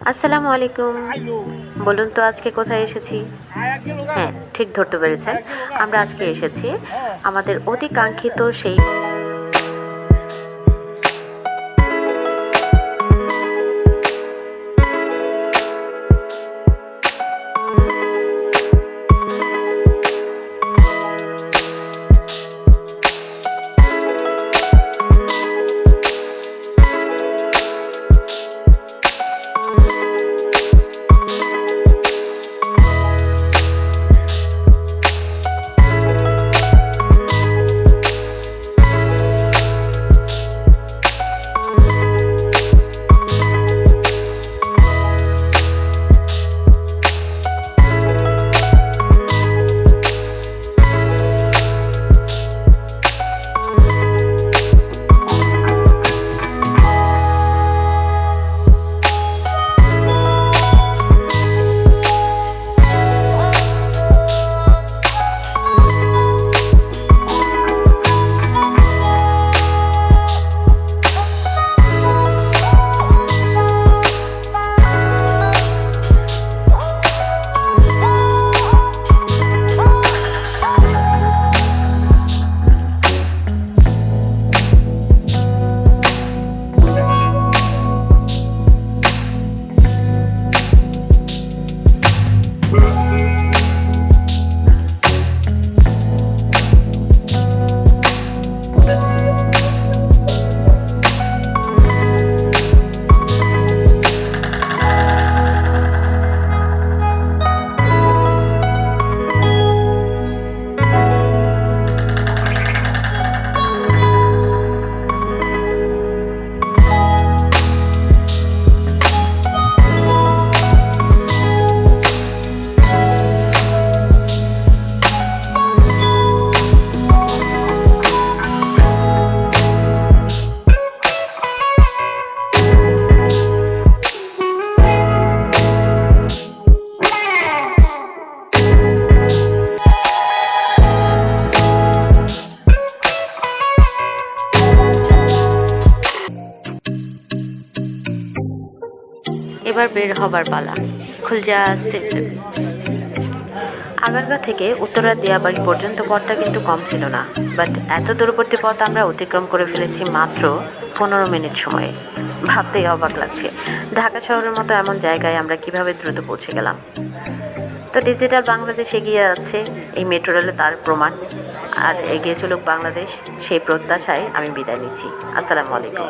আসসালামু আলাইকুম। বলুন তো আজকে কোথায় এসেছি? হ্যাঁ, ঠিক ধরতে পেরেছেন। আমরা আজকে এসেছি আমাদের অতি কাঙ্ক্ষিত সেই এবার বের হবার পালা। খুলজা সিপসিপ। আগারগাঁ থেকে উত্তরা দিয়াবাড়ি পর্যন্ত পথটা কিন্তু কম ছিল না, বাট এত দূরবর্তী পথ আমরা অতিক্রম করে ফেলেছি মাত্র 15 মিনিট সময়ে। ভাবতেই অবাক লাগছে, ঢাকা শহরের মতো এমন জায়গায় আমরা কিভাবে দ্রুত পৌঁছে গেলাম। তো ডিজিটাল বাংলাদেশ এগিয়ে যাচ্ছে, এই মেট্রো রেলে তার প্রমাণ। আর এগিয়ে চলুক বাংলাদেশ, সেই প্রত্যাশায় আমি বিদায় নিচ্ছি। আসসালামু আলাইকুম।